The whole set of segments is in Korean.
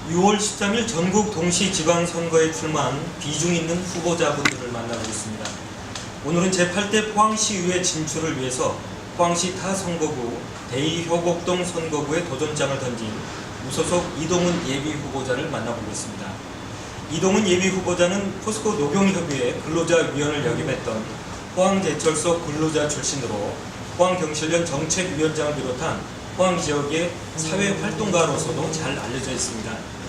6월 13일 전국 동시지방선거에 출마한 비중 있는 후보자분들을 만나보겠습니다. 오늘은 제8대 포항시의회 진출을 위해서 포항시 타 선거구 대이효곡동 선거구에 도전장을 던진 무소속 이동훈 예비후보자를 만나보겠습니다. 이동훈 예비후보자는 포스코 노경협의회 근로자위원을 역임했던 포항제철소 근로자 출신으로 포항경실련 정책위원장을 비롯한 포항 지역의 사회활동가로서도 잘 알려져 있습니다.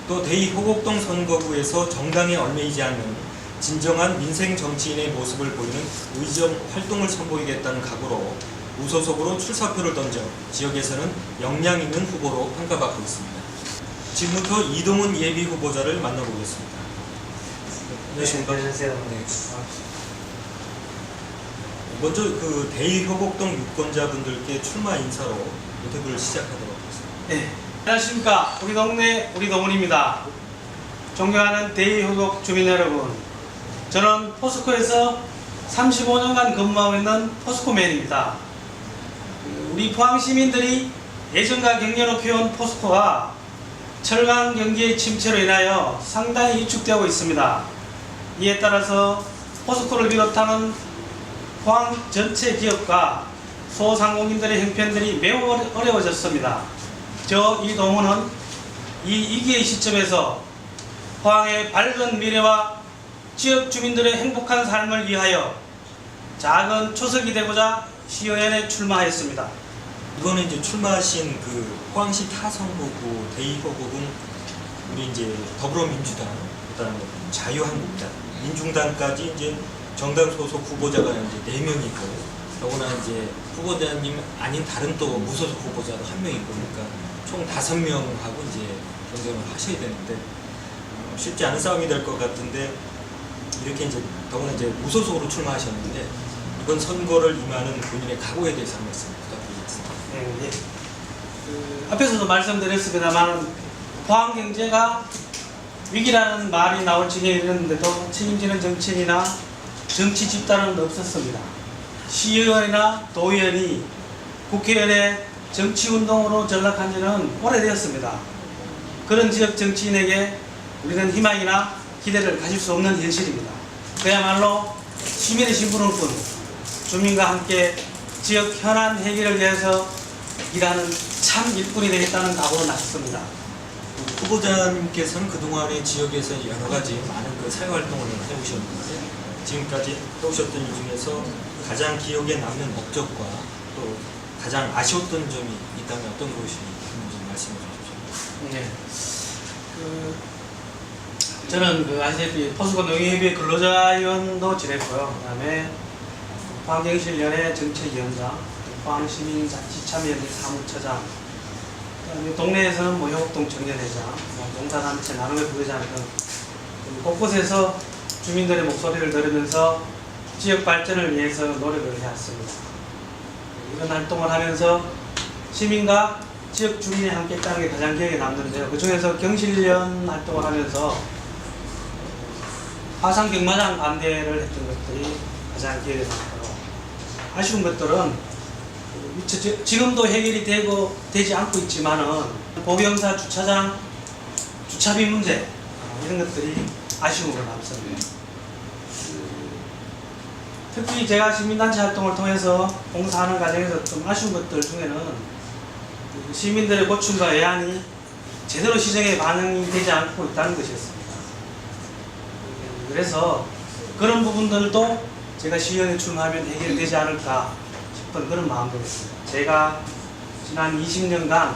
또 대이효곡동 선거구에서 정당에 얽매이지 않는 진정한 민생 정치인의 모습을 보이는 의정 활동을 선보이겠다는 각오로 무소속으로 출사표를 던져 지역에서는 역량 있는 후보로 평가받고 있습니다. 지금부터 이동훈 예비 후보자를 만나보겠습니다. 안녕하십니까? 네, 안녕하세요. 네. 먼저 그 대이효곡동 유권자분들께 출마 인사로 인터뷰를 시작하도록 하겠습니다. 네. 안녕하십니까. 우리 동네 우리 동훈입니다. 존경하는 대이효곡 주민 여러분, 저는 포스코에서 35년간 근무하고 있는 포스코맨입니다. 우리 포항 시민들이 예전과 경련을 키운 포스코가 철강 경기의 침체로 인하여 상당히 위축되고 있습니다. 이에 따라서 포스코를 비롯하는 포항 전체 기업과 소상공인들의 형편들이 매우 어려워졌습니다. 저 이동훈은 이 위기의 시점에서 포항의 밝은 미래와 지역 주민들의 행복한 삶을 위하여 작은 초석이 되고자 시의원에 출마하였습니다. 이번에 이제 출마하신 그 포항시 타선거구 대이효곡은 우리 이제 더불어민주당, 그다음에 자유한국당, 민중당까지 이제 정당 소속 후보자가 이제 4명이고, 더구나 이제 후보자님 아닌 다른 또 무소속 후보자도 1명이고, 그러니까 총 5명하고 이제 경쟁을 하셔야 되는데 쉽지 않은 싸움이 될 것 같은데, 이렇게 이제 더구나 이제 무소속으로 출마하셨는데 이번 선거를 임하는 본인의 각오에 대해서 한 말씀 부탁드리겠습니다. 네. 앞에서도 말씀드렸습니다만 포항 경제가 위기라는 말이 나올 지경에 이르는데도 책임지는 정치인이나 정치 집단은 없었습니다. 시의원이나 도의원이 국회의원의 정치운동으로 전락한 지는 오래되었습니다. 그런 지역 정치인에게 우리는 희망이나 기대를 가질 수 없는 현실입니다. 그야말로 시민의 심부름 뿐 주민과 함께 지역 현안 해결을 위해서 일하는 참 일꾼이 되겠다는 각오로 나섰습니다. 후보자님께서는 그동안의 지역에서 여러 가지 많은 그 사회활동을 해오셨는데 지금까지 해오셨던 일 중에서 가장 기억에 남는 목적과 또 가장 아쉬웠던 점이 있다면 어떤 것이 있는지 말씀해 주십시오. 네. 저는 아시다시피 포스코 농협의회 근로자위원도 지냈고요. 그 다음에 포항경실련의 정책위원장, 포항시민자치참여연대 사무처장, 그다음에 동네에서는 효곡동 청년회장, 농사단체 나눔의 부회장 등 곳곳에서 주민들의 목소리를 들으면서 지역 발전을 위해서 노력을 해왔습니다. 이런 활동을 하면서 시민과 지역 주민이 함께 했다는 게 가장 기억에 남는데요. 그 중에서 경실련 활동을 하면서 화산 경마장 반대를 했던 것들이 가장 기억에 남고요. 아쉬운 것들은 지금도 해결이 되지 않고 있지만은 보경사 주차장 주차비 문제 이런 것들이 아쉬움으로 남습니다. 특히 제가 시민단체 활동을 통해서 봉사하는 과정에서 좀 아쉬운 것들 중에는 시민들의 고충과 애환이 제대로 시정에 반영이 되지 않고 있다는 것이었습니다. 그래서 그런 부분들도 제가 시의원에 출마하면 해결되지 않을까 싶은 그런 마음도 있습니다. 제가 지난 20년간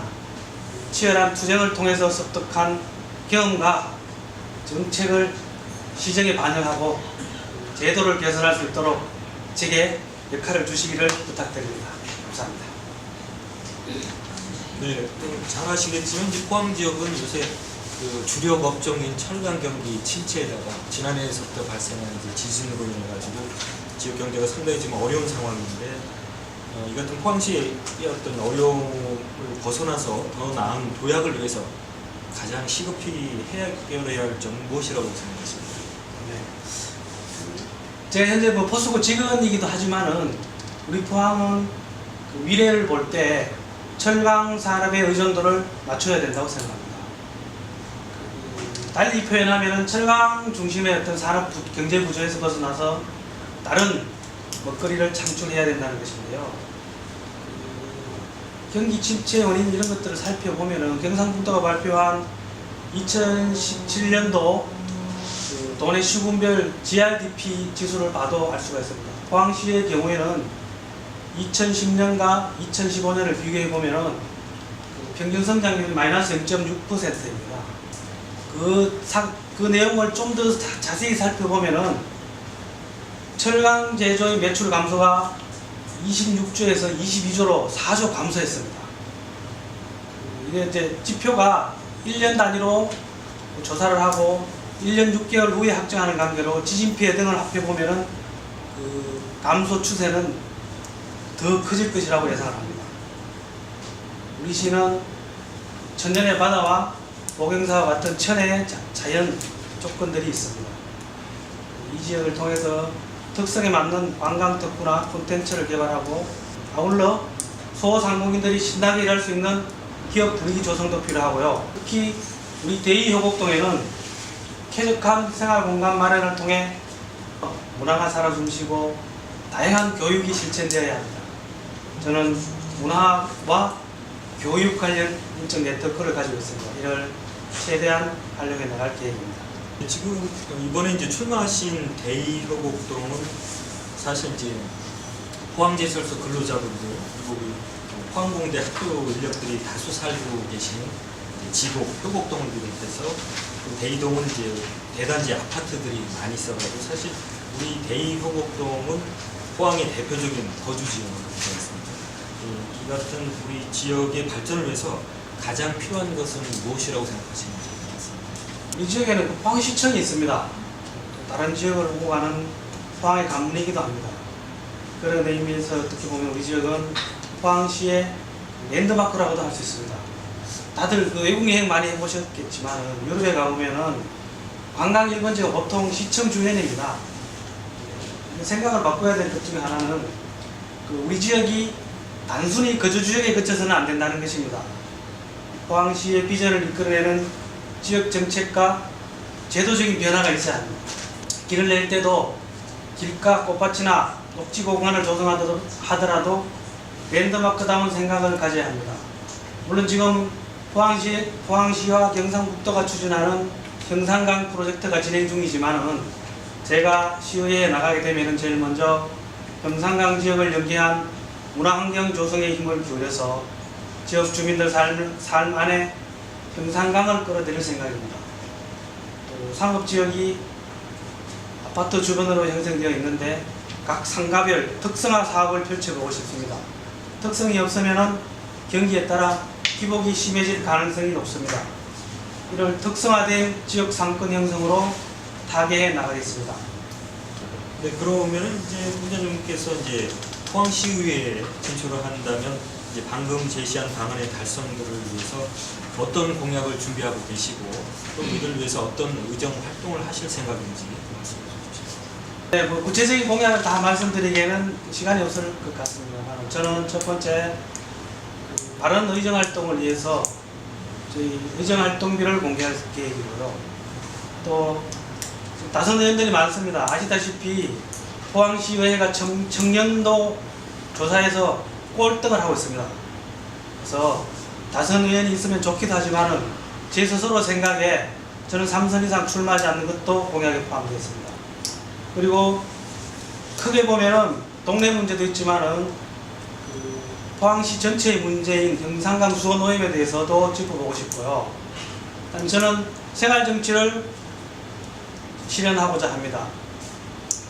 치열한 투쟁을 통해서 습득한 경험과 정책을 시정에 반영하고 제도를 개선할 수 있도록 제게 역할을 주시기를 부탁드립니다. 감사합니다. 네, 잘 아시겠지만 이제 포항 지역은 요새 그 주력 업종인 철강 경기 침체에다가 지난해에서부터 발생한 이제 지진으로 인해 가지고 지역 경제가 상당히 지금 어려운 상황인데 이 같은 포항시의 어떤 어려움을 벗어나서 더 나은 도약을 위해서 가장 시급히 해결해야 할 점은 무엇이라고 생각하십니까? 네. 제가 현재 포스코 직원이기도 하지만은 우리 포항은 그 미래를 볼 때 철강 산업의 의존도를 맞춰야 된다고 생각합니다. 달리 표현하면 철강 중심의 어떤 산업 경제 구조에서 벗어나서 다른 먹거리를 창출해야 된다는 것인데요. 경기 침체 원인 이런 것들을 살펴보면은 경상북도가 발표한 2017년도 도내 시군별 GRDP 지수를 봐도 알 수가 있습니다. 포항시의 경우에는 2010년과 2015년을 비교해 보면은 평균 성장률이 마이너스 0.6%입니다. 그 내용을 좀 더 자세히 살펴보면은 철강 제조의 매출 감소가 26조에서 22조로 4조 감소했습니다. 이게 이제 지표가 1년 단위로 조사를 하고 1년 6개월 후에 확정하는 관계로 지진 피해 등을 합해보면은 그 감소 추세는 더 커질 것이라고 예상을 합니다. 우리 시는 천년의 바다와 모경사와 같은 천혜의 자연 조건들이 있습니다. 이 지역을 통해서 특성에 맞는 관광 특구나 콘텐츠를 개발하고 아울러 소상공인들이 신나게 일할 수 있는 기업 분위기 조성도 필요하고요. 특히 우리 대이효곡동에는 쾌적한 생활공간 마련을 통해 문화가 살아 숨쉬고 다양한 교육이 실천되어야 합니다. 저는 문화와 교육 관련 인적 네트워크를 가지고 있습니다. 이를 최대한 활용해 나갈 계획입니다. 지금 이번에 이제 출마하신 대이효곡동은 사실 이제 포항제철소 근로자분들 그리고 포항공대 학교 인력들이 다수 살고 계시는 지곡, 효곡동을 비롯해서 대이동은 이제 대단지 아파트들이 많이 있어가지고 사실 우리 대이효곡동은 포항의 대표적인 거주 지역으로 되어있습니다. 이 같은 우리 지역의 발전을 위해서 가장 필요한 것은 무엇이라고 생각하시는지 말씀드립니다. 이 지역에는 그 포항시청이 있습니다. 다른 지역을 오고 가는 포항의 관문이기도 합니다. 그런 의미에서 어떻게 보면 우리 지역은 포항시의 랜드마크라고도 할 수 있습니다. 다들 그 외국 여행 많이 해보셨겠지만 유럽에 가보면은 관광 1번지가 보통 시청 주변입니다. 생각을 바꿔야 될 것 중에 하나는 그 우리 지역이 단순히 거주 지역에 그쳐서는 안 된다는 것입니다. 포항시의 비전을 이끌어내는 지역 정책과 제도적인 변화가 있어야 합니다. 길을 낼 때도 길가 꽃밭이나 녹지 공간을 조성하더라도 랜드마크다운 생각을 가져야 합니다. 물론 지금 포항시와 경상북도가 추진하는 경산강 프로젝트가 진행 중이지만은 제가 시의회에 나가게 되면은 제일 먼저 경산강 지역을 연계한 문화환경 조성에 힘을 기울여서 지역 주민들 삶 안에 경산강을 끌어들일 생각입니다. 또 상업지역이 아파트 주변으로 형성되어 있는데 각 상가별 특성화 사업을 펼쳐보고 싶습니다. 특성이 없으면 경기에 따라 기복이 심해질 가능성이 높습니다. 이를 특성화된 지역 상권 형성으로 타개해 나가겠습니다. 네, 그러면은 이제 부장님께서 이제 포항시의회에 진출을 한다면 이제 방금 제시한 방안의 달성들을 위해서 어떤 공약을 준비하고 계시고 또 이를 위해서 어떤 의정 활동을 하실 생각인지 말씀해 주십시오. 네, 뭐 구체적인 공약을 다 말씀드리기에는 시간이 없을 것 같습니다. 저는 첫 번째 바른 의정 활동을 위해서 저희 의정 활동비를 공개할 계획이고요. 또 다선 의원들이 많습니다. 아시다시피 포항시의회가 청년도 조사에서 꼴등을 하고 있습니다. 그래서 다선 의원이 있으면 좋기도 하지만은 제 스스로 생각에 저는 3선 이상 출마하지 않는 것도 공약에 포함되어 있습니다. 그리고 크게 보면은 동네 문제도 있지만은 포항시 전체의 문제인 경산강 수원 오염에 대해서도 짚어보고 싶고요. 저는 생활정치를 실현하고자 합니다.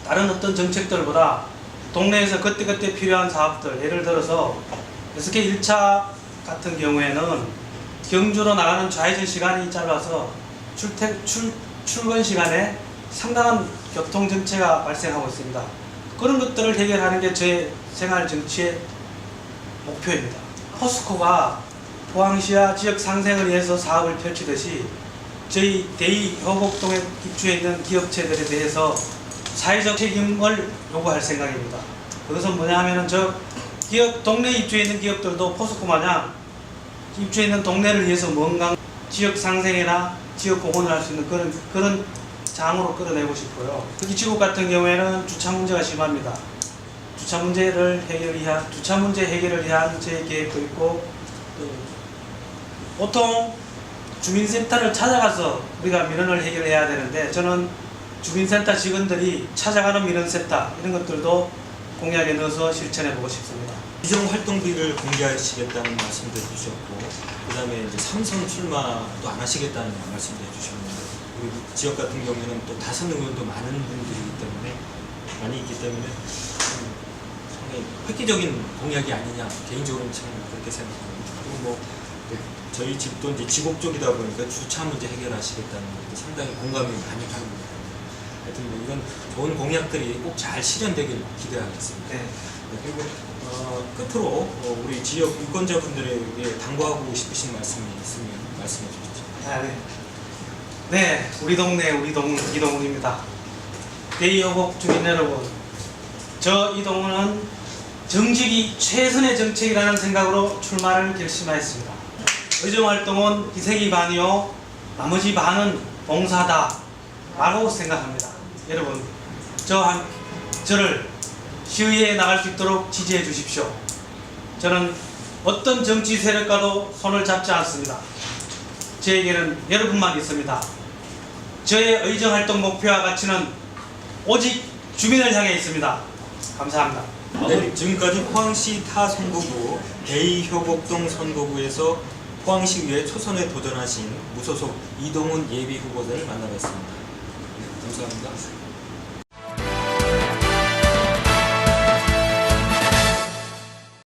다른 어떤 정책들보다 동네에서 그때그때 필요한 사업들, 예를 들어서 SK 1차 같은 경우에는 경주로 나가는 좌회전 시간이 짧아서 출근 시간에 상당한 교통정체가 발생하고 있습니다. 그런 것들을 해결하는 게 제 생활정치의 목표입니다. 포스코가 포항시와 지역 상생을 위해서 사업을 펼치듯이 저희 대이효곡동에 입주해 있는 기업체들에 대해서 사회적 책임을 요구할 생각입니다. 그것은 뭐냐 하면은 기업 동네에 입주해 있는 기업들도 포스코 마냥 입주해 있는 동네를 위해서 뭔가 지역 상생이나 지역 공헌을 할 수 있는 그런 장으로 끌어내고 싶고요. 특히 지국 같은 경우에는 주차 문제가 심합니다. 주차 문제 해결을 위한 저희 계획도 있고, 또 보통 주민센터를 찾아가서 우리가 민원을 해결해야 되는데, 저는 주민센터 직원들이 찾아가는 민원센터 이런 것들도 공약에 넣어서 실천해보고 싶습니다. 비정 활동비를 공개하시겠다는 말씀도 해주셨고, 그 다음에 이제 삼선 출마도 안 하시겠다는 말씀도 해주셨는데, 우리 지역 같은 경우에는 또 다선 의원도 많은 분들이기 때문에, 많이 있기 때문에 상당히 획기적인 공약이 아니냐, 개인적으로는 참 그렇게 생각합니다. 그리고 뭐 저희 집도 이제 지곡 쪽이다 보니까 주차 문제 해결하시겠다는 것도 상당히 공감이 많이 갑니다. 하여튼 뭐 이런 좋은 공약들이 꼭 잘 실현되길 기대하겠습니다. 네. 네, 그리고 끝으로 우리 지역 유권자분들에게 당부하고 싶으신 말씀이 있으면 말씀해 주십시오. 아, 네. 네, 우리 동네 이동훈입니다. 대의호국 주민 여러분, 저 이동훈은 정직이 최선의 정책이라는 생각으로 출마를 결심하였습니다. 의정활동은 희생이 반이요 나머지 반은 봉사다 라고 생각합니다. 여러분, 저를 시의회에 나갈 수 있도록 지지해 주십시오. 저는 어떤 정치 세력과도 손을 잡지 않습니다. 저에게는 여러분만 있습니다. 저의 의정활동 목표와 가치는 오직 주민을 향해 있습니다. 감사합니다. 네, 지금까지 포항시 타 선거구 대의효곡동 선거구에서 포항시의회 초선에 도전하신 무소속 이동훈 예비후보자를 만나봤습니다. 네, 감사합니다.